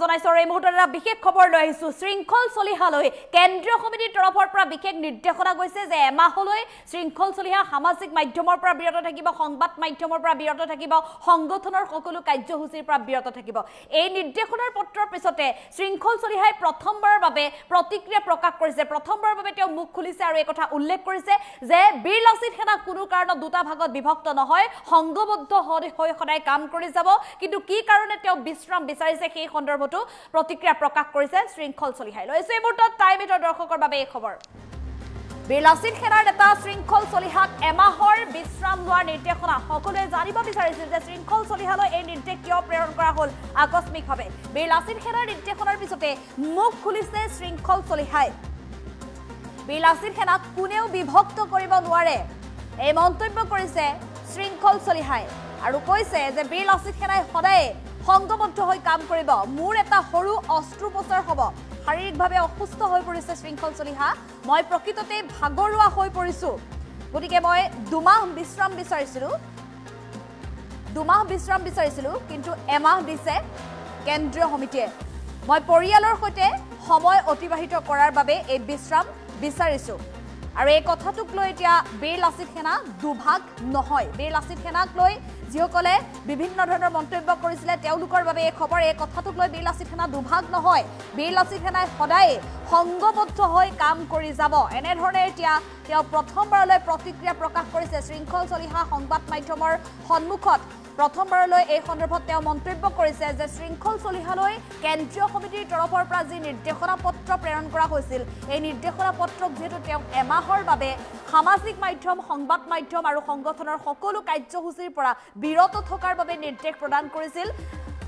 জনাইছো এই মুহূৰ্তত এটা বিশেষ খবৰ লৈ আহিছো শৃংখল চলিহালৈ কেন্দ্ৰীয় সমিতিৰ তৰফৰ পৰা বিশেষ নিৰ্দেশনা গৈছে যে এমাহলৈ শৃংখল চলিহা সামাজিক মাধ্যমৰ পৰা বিৰত থাকিব সংবাদ মাধ্যমৰ পৰা বিৰত থাকিব সংগঠনৰ সকলো কাৰ্যসূচীৰ পৰা বিৰত থাকিব এই নিৰ্দেশনাৰ পত্ৰৰ পিছতে শৃংখল চলিহাই প্ৰথমবাৰৰ বাবে প্ৰতিক্ৰিয়া প্ৰকাশ কৰিছে প্ৰথমবাৰৰ বাবে তেওঁ মুখ খুলিছে আৰু এই কথা উল্লেখ কৰিছে যে বীৰ লাচিত সেনা কোনো কাৰণত দুটা ভাগত বিভক্ত নহয় সংঘবদ্ধ হৈ সদায় কাম কৰি যাব কিন্তু কি কাৰণে তেওঁ বিশ্ৰাম বিচাৰিছে সেই সন্দৰ্ভতো প্ৰতিক্ৰিয়া প্ৰকাশ কৰিছে শৃংখল চলিহাই লৈছে এই মুহূৰ্তত টাইমিটৰ দৰ্শকৰ বাবে এই খবৰ বীৰ লাচিত সেনাৰ নেতা শৃংখল চলিহাক এমাহৰ বিশ্ৰাম লোৱাৰ নিৰ্দেশনা সকলোৱে জানিব বিচাৰিছিল যে শৃংখল চলিহালৈ এই নিৰ্দেশ কিয় প্ৰেৰণ কৰা হ'ল আকস্মিকভাৱে বীৰ লাচিত সেনাৰ নিৰ্দেশনাৰ পিছতে মুখ খুলিছে শৃংখল চলিহাই বীৰ লাচিত সেনাক কোনেও বিভক্ত কৰিব নোৱাৰে এই মন্তব্য কৰিছে শৃংখল চলিহাই আৰু কৈছে যে বীৰ লাচিত সেনাই সদায় সংগবদ্ধ হৈ কাম কৰিব মোৰ এটা সৰু অস্ত্ৰোপচাৰ হ'ব শাৰীৰিকভাৱে অসুস্থ হৈ পৰিছে শৃংখল চলিহা মই প্ৰকৃততে ভাগৰুৱা হৈ পৰিছো গতিকে মই দুমাহ বিশ্ৰাম বিচাৰিছিলো কিন্তু এমাহ দিছে কেন্দ্ৰীয় সমিতিয়ে মই পৰিয়ালৰ সৈতে সময় অতিবাহিত কৰাৰ বাবে এই বিশ্ৰাম বিচাৰিছো আৰু এই কথাটোক লৈ এতিয়া বীৰ লাচিত সেনা দুভাগ নহয় বীৰ লাচিত সেনাক লৈ যিসকলে বিভিন্ন ধৰণৰ মন্তব্য কৰিছিলে তেওঁলোকৰ বাবে এই খবৰ এই কথাটোক লৈ বীৰ লাচিত সেনা দুভাগ নহয় বীৰ লাচিত সেনাই সদায় সংঘবদ্ধ হৈ কাম কৰি যাব এনেধৰণে এতিয়া তেওঁ প্ৰথমবাৰলৈ প্ৰতিক্ৰিয়া প্ৰকাশ কৰিছে শৃংখল চলিহা সংবাদ মাধ্যমৰ সন্মুখত প্ৰথমবাৰলৈ এই সন্দৰ্ভত তেওঁ মন্তব্য কৰিছে যে শৃংখল চলিহালৈ কেন্দ্ৰীয় সমিতিৰ তৰফৰ পৰা যি নিৰ্দেশনা পত্ৰ প্ৰেৰণ কৰা হৈছিল এই নিৰ্দেশনা পত্ৰক যেহেতু তেওঁ এমাহৰ বাবে সামাজিক মাধ্যম সংবাদ মাধ্যম আৰু সংগঠনৰ সকলো কাৰ্যসূচীৰ পৰা বিৰত থকাৰ বাবে নিৰ্দেশ প্ৰদান কৰিছিল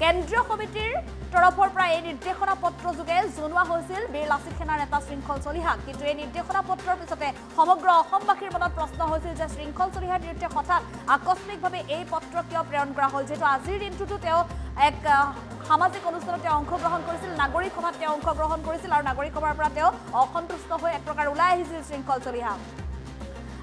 কেন্দ্ৰীয় সমিতিৰ তৰফৰ পৰা এই নিৰ্দেশনা পত্ৰ যোগে জনোৱা হৈছিল বীৰ লাচিত সেনাৰ নেতা শৃংখল চলিহাক কিন্তু এই নিৰ্দেশনা পত্ৰৰ পিছতে সমগ্ৰ অসমবাসীৰ মনত প্ৰশ্ন হৈছিল যে শৃংখল চলিহাৰ বিৰুদ্ধে হঠাৎ আকস্মিকভাৱে এই পত্ৰ কিয় প্ৰেৰণ কৰা হ'ল যেহেতু আজিৰ দিনটোতো তেওঁ এক সামাজিক অনুষ্ঠানত তেওঁ অংশগ্ৰহণ কৰিছিল নাগৰিক সভাত তেওঁ অংশগ্ৰহণ কৰিছিল আৰু নাগৰিক সভাৰ পৰা তেওঁ অসন্তুষ্ট হৈ এক প্ৰকাৰ ওলাই আহিছিল শৃংখল চলিহা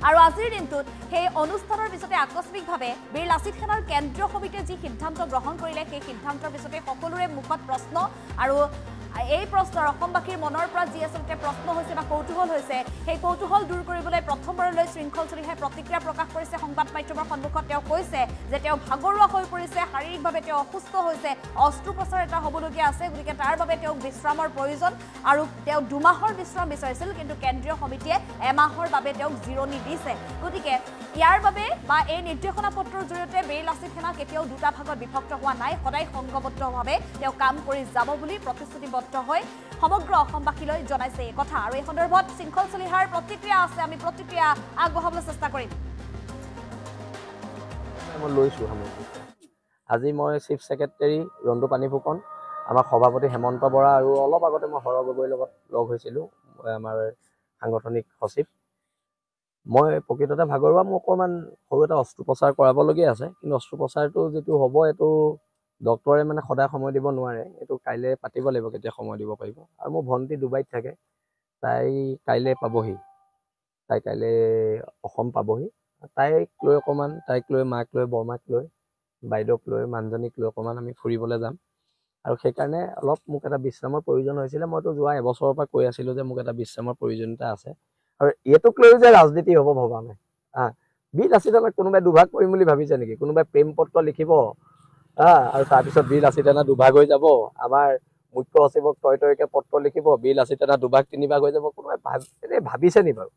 আৰু আজিৰ দিনটোত সেই অনুষ্ঠানৰ পিছতে আকস্মিকভাৱে বীৰ লাচিত সেনাৰ কেন্দ্ৰীয় সমিতিয়ে যি সিদ্ধান্ত গ্ৰহণ কৰিলে সেই সিদ্ধান্তৰ পিছতে সকলোৰে মুখত প্ৰশ্ন আৰু এই প্ৰশ্নৰ অসমবাসীৰ মনৰ পৰা যি আচলতে প্ৰশ্ন হৈছে বা কৌতুহল হৈছে সেই কৌতুহল দূৰ কৰিবলৈ প্ৰথমবাৰলৈ শৃংখল চলিহাই প্ৰতিক্ৰিয়া প্ৰকাশ কৰিছে সংবাদ মাধ্যমৰ সন্মুখত তেওঁ কৈছে যে তেওঁ ভাগৰুৱা হৈ পৰিছে শাৰীৰিকভাৱে তেওঁ অসুস্থ হৈছে অস্ত্ৰোপচাৰ এটা হ'বলগীয়া আছে গতিকে তাৰ বাবে তেওঁক বিশ্ৰামৰ প্ৰয়োজন আৰু তেওঁ দুমাহৰ বিশ্ৰাম বিচাৰিছিল কিন্তু কেন্দ্ৰীয় সমিতিয়ে এমাহৰ বাবে তেওঁক জিৰণি দিছে গতিকে ইয়াৰ বাবে বা এই নিৰ্দেশনা পত্ৰৰ জৰিয়তে বীৰ লাচিত সেনা কেতিয়াও দুটা ভাগত বিভক্ত হোৱা নাই সদায় সংঘবদ্ধভাৱে তেওঁ কাম কৰি যাব বুলি প্ৰতিশ্ৰুতিবদ্ধ হৈ সমগ্ৰ অসমবাসীলৈ জনাইছে এই কথা আৰু এই সন্দৰ্ভত শৃংখল চলিহাৰ প্ৰতিক্ৰিয়া আছে আমি প্ৰতিক্ৰিয়া আগবঢ়াবলৈ চেষ্টা কৰিম মই লৈছো আজি মই চিফ সেক্ৰেটাৰী ৰন্তু পানী ফুকন আমাৰ সভাপতি হেমন্ত বৰা আৰু অলপ আগতে মই হৰ গগৈৰ লগত লগ হৈছিলো আমাৰ সাংগঠনিক সচিব মই প্ৰকৃততে ভাগৰুৱা মোক অকণমান সৰু এটা অস্ত্ৰোপচাৰ কৰাবলগীয়া আছে কিন্তু অস্ত্ৰোপচাৰটো যিটো হ'ব এইটো ডক্টৰে মানে সদায় সময় দিব নোৱাৰে এইটো কাইলৈ পাতিব লাগিব কেতিয়া সময় দিব পাৰিব আৰু মোৰ ভণ্টি ডুবাইত থাকে তাই কাইলৈ পাবহি তাই কাইলৈ অসম পাবহি তাইক লৈ মাক লৈ বৰমাক লৈ বাইদেউক লৈ মানুহজনীক লৈ অকণমান আমি ফুৰিবলৈ যাম আৰু সেইকাৰণে অলপ মোক এটা বিশ্ৰামৰ প্ৰয়োজন হৈছিলে মইতো যোৱা এবছৰৰ পৰা কৈ আছিলোঁ যে মোক এটা বিশ্ৰামৰ প্ৰয়োজনীয়তা আছে আৰু এইটোক লৈ যে ৰাজনীতি হ'ব ভবা নাই বীৰ লাচিত সেনাক কোনোবাই দুভাগ কৰিম বুলি ভাবিছে নেকি কোনোবাই প্ৰেম পত্ৰ লিখিব আৰু তাৰপিছত বীৰ লাচিত সেনা দুভাগ হৈ যাব আমাৰ মুখ্য সচিবক তয়কে পত্ৰ লিখিব বীৰ লাচিত সেনা দুভাগ তিনিভাগ হৈ যাব কোনোবাই ভাবিছে নি বাৰু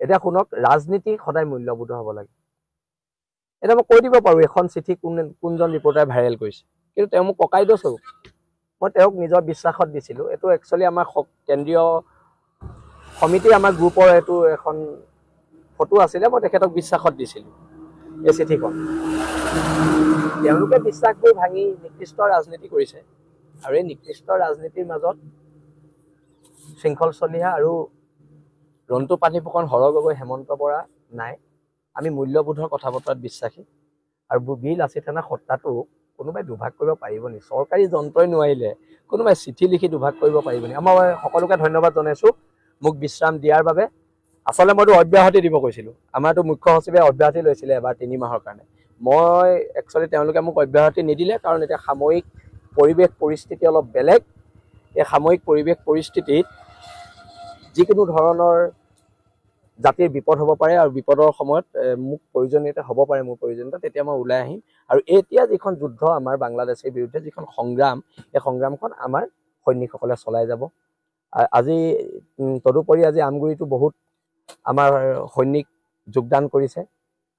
এতিয়া শুনক ৰাজনীতি সদায় মূল্যবোধ হ'ব লাগে এতিয়া মই কৈ দিব পাৰোঁ এখন চিঠি কোনজন ৰিপৰ্টাৰে ভাইৰেল কৰিছে কিন্তু তেওঁ মোক ককাইদেউ স্বৰূপ মই তেওঁক নিজৰ বিশ্বাসত দিছিলোঁ এইটো একচুৱেলি আমাৰ কেন্দ্ৰীয় সমিতি আমাৰ গ্ৰুপৰ এইটো এখন ফটো আছিলে মই তেখেতক বিশ্বাসত দিছিলোঁ এই চিঠিখন তেওঁলোকে বিশ্বাসবোৰ ভাঙি নিকৃষ্ট ৰাজনীতি কৰিছে আৰু এই নিকৃষ্ট ৰাজনীতিৰ মাজত শৃংখল চলিহা আৰু ৰন্তু পানী ফুকন হৰ গগৈ হেমন্ত বৰা নাই আমি মূল্যবোধৰ কথা বতৰাত বিশ্বাসী আৰু বীৰ লাচিত সেনা সত্তাটো কোনোবাই দুভাগ কৰিব পাৰিব নি চৰকাৰী যন্ত্ৰই নোৱাৰিলে কোনোবাই চিঠি লিখি দুভাগ কৰিব পাৰিব নি মই সকলোকে ধন্যবাদ জনাইছোঁ মোক বিশ্ৰাম দিয়াৰ বাবে আচলতে মইতো অব্যাহতি দিব কৈছিলোঁ আমাৰতো মুখ্য সচিবে অব্যাহতি লৈছিলে এবাৰ 3 মাহৰ কাৰণে মই একচুৱেলি তেওঁলোকে মোক অব্যাহতি নিদিলে কাৰণ এতিয়া সাময়িক পৰিৱেশ পৰিস্থিতি অলপ বেলেগ। এই সাময়িক পৰিৱেশ পৰিস্থিতিত যিকোনো ধৰণৰ জাতিৰ বিপদ হ'ব পাৰে আৰু বিপদৰ সময়ত মোক প্ৰয়োজনীয়তা হ'ব পাৰে, মোৰ প্ৰয়োজনীয়তা, তেতিয়া মই ওলাই আহিম। আৰু এতিয়া যিখন যুদ্ধ আমাৰ বাংলাদেশৰ বিৰুদ্ধে যিখন সংগ্ৰাম, এই সংগ্ৰামখন আমাৰ সৈনিকসকলে চলাই যাব। আজি তদুপৰি আজি আমগুৰিতো বহুত আমাৰ সৈনিক যোগদান কৰিছে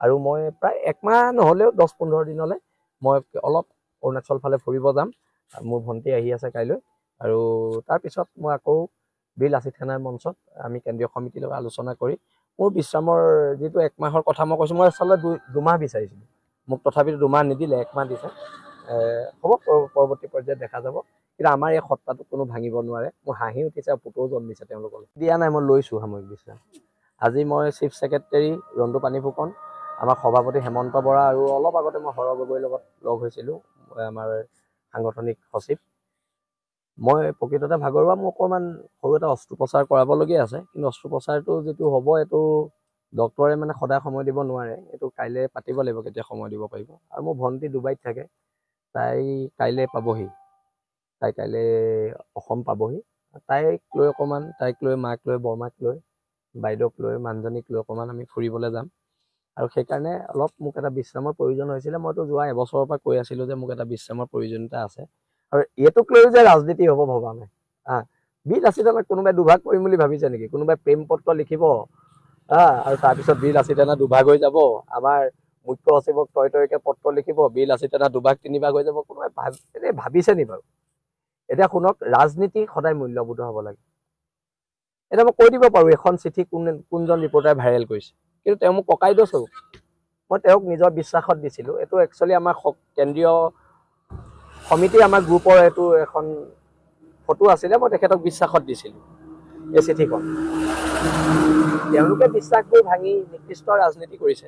আৰু মই প্ৰায় একমাহ নহ'লেও 10-15 দিনলৈ মই অলপ অৰুণাচল ফালে ফুৰিব যাম। মোৰ ভণ্টি আহি আছে কাইলৈ, আৰু তাৰপিছত মই আকৌ বীৰ লাচিত সেনাৰ মঞ্চত আমি কেন্দ্ৰীয় সমিতিৰ লগত আলোচনা কৰি মোৰ বিশ্ৰামৰ যিটো একমাহৰ কথা মই কৈছোঁ, মই আচলতে 2 মাহ বিচাৰিছিলোঁ, মোক তথাপিতো 2 মাহ নিদিলে, 1 মাহ দিছে। হ'ব, পৰৱৰ্তী পৰ্যায়ত দেখা যাব। কিন্তু আমাৰ এই সত্তাটো কোনো ভাঙিব নোৱাৰে। মোৰ হাঁহি উঠিছে আৰু পুতৌ জন্মিছে তেওঁলোকলৈ। দিয়া নাই, মই লৈছোঁ সাময়িক বিশ্ৰাম। আজি মই চিফ ছেক্ৰেটাৰী ৰণ্টু পানী ফুকন, আমাৰ সভাপতি হেমন্ত বৰা আৰু অলপ আগতে মই হৰ গগৈৰ লগত লগ হৈছিলোঁ, আমাৰ সাংগঠনিক সচিব। মই প্ৰকৃততে ভাগৰুৱা, মোৰ অকণমান সৰু এটা অস্ত্ৰোপচাৰ কৰাবলগীয়া আছে। কিন্তু অস্ত্ৰোপচাৰটো যিটো হ'ব, এইটো ডক্টৰে মানে সদায় সময় দিব নোৱাৰে, এইটো কাইলৈ পাতিব লাগিব কেতিয়া সময় দিব পাৰিব। আৰু মোৰ ভণ্টি ডুবাইত থাকে, তাই কাইলৈ পাবহি, তাই কাইলৈ অসম পাবহি। তাইক লৈ অকণমান, তাইক লৈ, মাক লৈ, বৰমাক লৈ, বাইদেউক লৈ, মানুহজনীক লৈ অকণমান আমি ফুৰিবলৈ যাম। আৰু সেইকাৰণে অলপ মোক এটা বিশ্ৰামৰ প্ৰয়োজন হৈছিলে। মইতো যোৱা এবছৰৰ পৰা কৈ আছিলোঁ যে মোক এটা বিশ্ৰামৰ প্ৰয়োজনীয়তা আছে। আৰু এইটোক লৈও যে ৰাজনীতি হ'ব ভবা নাই। বীৰ লাচিতক কোনোবাই দুভাগ কৰিম বুলি ভাবিছে নেকি? কোনোবাই প্ৰেম পত্ৰ লিখিব আৰু তাৰপিছত বীৰ লাচিত সেনা দুভাগ হৈ যাব। আমাৰ মুখ্য সচিবক তয়কে পত্ৰ লিখিব, বীৰ লাচিত সেনা 2-3 ভাগ হৈ যাব। কোনোবাই ভাবিছে নি বাৰু? এতিয়া শুনক, ৰাজনীতি সদায় মূল্যবোধ হ'ব লাগে। এতিয়া মই কৈ দিব পাৰোঁ এখন চিঠি কোনজন ৰিপৰ্টাৰে ভাইৰেল কৰিছে, কিন্তু তেওঁ মোক ককাইদেউ স্বৰূপ। মই তেওঁক নিজৰ বিশ্বাসত দিছিলোঁ। এইটো একচুৱেলি আমাৰ কেন্দ্ৰীয় সমিতিৰ আমাৰ গ্ৰুপৰ এইটো এখন ফটো আছিলে, মই তেখেতক বিশ্বাসত দিছিলোঁ এই চিঠিখন। তেওঁলোকে বিশ্বাসবোৰ ভাঙি নিকৃষ্ট ৰাজনীতি কৰিছে,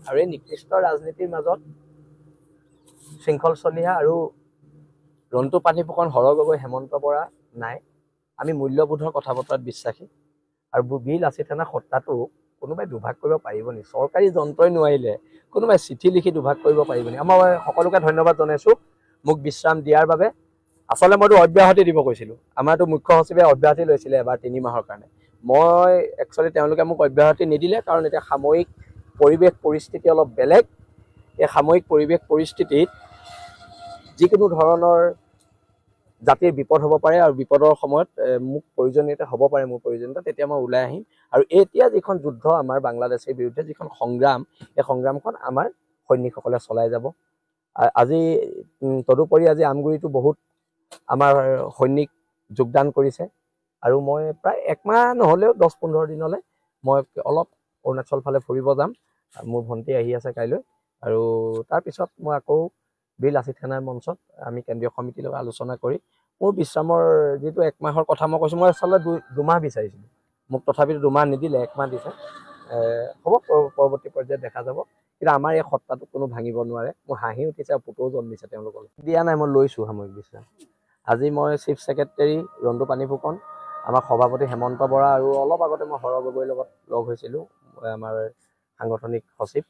আৰু এই নিকৃষ্ট ৰাজনীতিৰ মাজত শৃংখল চলিহা আৰু ৰণ্টু পানী ফুকন, হৰ গগৈ, হেমন্ত বৰা নাই। আমি মূল্যবোধৰ কথা বতৰাত বিশ্বাসী। আৰু বীৰ লাচিত সেনা সত্তাটো কোনোবাই দুভাগ কৰিব পাৰিব নেকি? চৰকাৰী যন্ত্ৰই নোৱাৰিলে কোনোবাই চিঠি লিখি দুভাগ কৰিব পাৰিব নেকি? মই সকলোকে ধন্যবাদ জনাইছোঁ মোক বিশ্ৰাম দিয়াৰ বাবে। আচলতে মইতো অব্যাহতি দিব কৈছিলোঁ, আমাৰতো মুখ্য সচিবে অব্যাহতি লৈছিলে এবাৰ 3 মাহৰ কাৰণে। মই একচুৱেলি তেওঁলোকে মোক অব্যাহতি নিদিলে, কাৰণ এতিয়া সাময়িক পৰিৱেশ পৰিস্থিতি অলপ বেলেগ। এই সাময়িক পৰিৱেশ পৰিস্থিতিত যিকোনো ধৰণৰ জাতিৰ বিপদ হ'ব পাৰে আৰু বিপদৰ সময়ত মোক প্ৰয়োজনীয়তা হ'ব পাৰে, মোৰ প্ৰয়োজনীয়তা, তেতিয়া মই ওলাই আহিম। আৰু এতিয়া যিখন যুদ্ধ আমাৰ বাংলাদেশৰ বিৰুদ্ধে যিখন সংগ্ৰাম, এই সংগ্ৰামখন আমাৰ সৈনিকসকলে চলাই যাব। আজি তদুপৰি আজি আমগুৰিতো বহুত আমাৰ সৈনিক যোগদান কৰিছে, আৰু মই প্ৰায় একমাহ নহ'লেও 10-15 দিনলৈ মই অলপ অৰুণাচল ফালে ফুৰিব যাম। মোৰ ভণ্টি আহি আছে কাইলৈ, আৰু তাৰপিছত মই আকৌ বীৰ লাচিত সেনাৰ মঞ্চত আমি কেন্দ্ৰীয় সমিতিৰ লগত আলোচনা কৰি মোৰ বিশ্ৰামৰ যিটো একমাহৰ কথা মই কৈছোঁ, মই আচলতে 2 মাহ বিচাৰিছিলোঁ, মোক তথাপিতো 2 মাহ নিদিলে, 1 মাহ দিছে। হ'ব, পৰৱৰ্তী পৰ্যায়ত দেখা যাব। কিন্তু আমাৰ এই সত্তাটো কোনো ভাঙিব নোৱাৰে। মোৰ হাঁহি উঠিছে আৰু পুতৌ জন্মিছে তেওঁলোকলৈ। দিয়া নাই, মই লৈছোঁ সাময়িক বিশ্ৰাম। আজি মই চিফ ছেক্ৰেটাৰী ৰণ্টু পানী ফুকন, আমাৰ সভাপতি হেমন্ত বৰা আৰু অলপ আগতে মই হৰ গগৈৰ লগত লগ হৈছিলোঁ, আমাৰ সাংগঠনিক সচিব।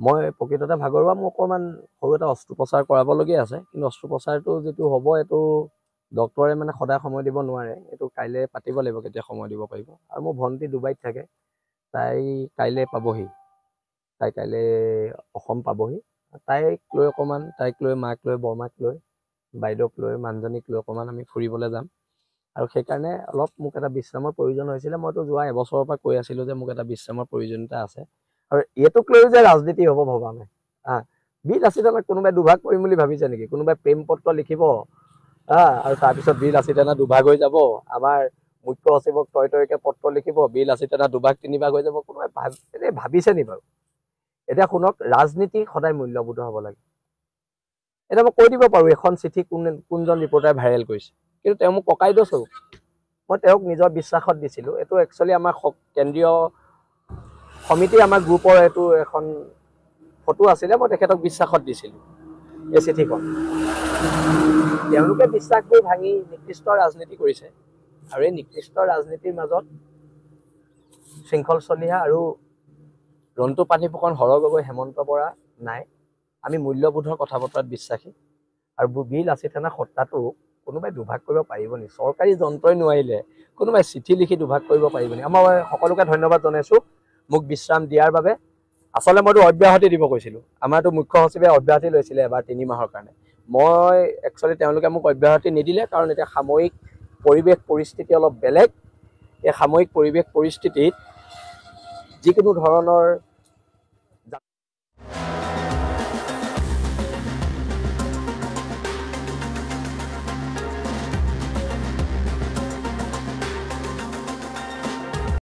মই প্ৰকৃততে ভাগৰুৱা, মোৰ অকণমান সৰু এটা অস্ত্ৰোপচাৰ কৰাবলগীয়া আছে। কিন্তু অস্ত্ৰোপচাৰটো যিটো হ'ব, এইটো ডক্টৰে মানে সদায় সময় দিব নোৱাৰে, এইটো কাইলৈ পাতিব লাগিব কেতিয়া সময় দিব পাৰিব। আৰু মোৰ ভণ্টি ডুবাইত থাকে, তাই কাইলৈ পাবহি, তাই কাইলৈ অসম পাবহি। তাইক লৈ অকণমান, তাইক লৈ, মাক লৈ, বৰমাক লৈ, বাইদেউক লৈ, মানুহজনীক লৈ অকণমান আমি ফুৰিবলৈ যাম। আৰু সেইকাৰণে অলপ মোক এটা বিশ্ৰামৰ প্ৰয়োজন হৈছিলে। মইতো যোৱা এবছৰৰ পৰা কৈ আছিলোঁ যে মোক এটা বিশ্ৰামৰ প্ৰয়োজনীয়তা আছে। আৰু এইটোক লৈও যে ৰাজনীতি হ'ব ভবা নাই। বীৰ লাচিতক কোনোবাই দুভাগ কৰিম বুলি ভাবিছে নেকি? কোনোবাই প্ৰেম পত্ৰ লিখিব আৰু তাৰপিছত বীৰ লাচিত সেনা 2 ভাগ হৈ যাব। আমাৰ মুখ্য সচিবক তয়কে পত্ৰ লিখিব, বীৰ লাচিত সেনা 2-3 ভাগ হৈ যাব। কোনোবাই ভাবিছে নি বাৰু? এতিয়া শুনক, ৰাজনীতি সদায় মূল্যবোধ হ'ব লাগে। এতিয়া মই কৈ দিব পাৰোঁ এখন চিঠি কোনজন ৰিপৰ্টাৰে ভাইৰেল কৰিছে, কিন্তু তেওঁ মোক ককাইদেউ স্বৰূপ। মই তেওঁক নিজৰ বিশ্বাসত দিছিলোঁ। এইটো একচুৱেলি আমাৰ কেন্দ্ৰীয় সমিতিৰ আমাৰ গ্ৰুপৰ এইটো এখন ফটো আছিলে, মই তেখেতক বিশ্বাসত দিছিলোঁ এই চিঠিখন। তেওঁলোকে বিশ্বাসবোৰ ভাঙি নিকৃষ্ট ৰাজনীতি কৰিছে, আৰু এই নিকৃষ্ট ৰাজনীতিৰ মাজত শৃংখল চলিহা আৰু ৰণ্টু পানী ফুকন, হৰ গগৈ, হেমন্ত বৰা নাই। আমি মূল্যবোধৰ কথা বতৰাত বিশ্বাসী। আৰু বি লাচিত থানা সত্তাটো কোনোবাই দুভাগ কৰিব পাৰিব নেকি? চৰকাৰী যন্ত্ৰই নোৱাৰিলে কোনোবাই চিঠি লিখি দুভাগ কৰিব পাৰিব নেকি? মই সকলোকে ধন্যবাদ জনাইছোঁ মোক বিশ্ৰাম দিয়াৰ বাবে। আচলতে মইতো অব্যাহতি দিব কৈছিলোঁ, আমাৰতো মুখ্য সচিবে অব্যাহতি লৈছিলে এবাৰ 3 মাহৰ কাৰণে। মই একচুৱেলি তেওঁলোকে মোক অব্যাহতি নিদিলে, কাৰণ এতিয়া সাময়িক পৰিৱেশ পৰিস্থিতি অলপ বেলেগ। এই সাময়িক পৰিৱেশ পৰিস্থিতিত যিকোনো ধৰণৰ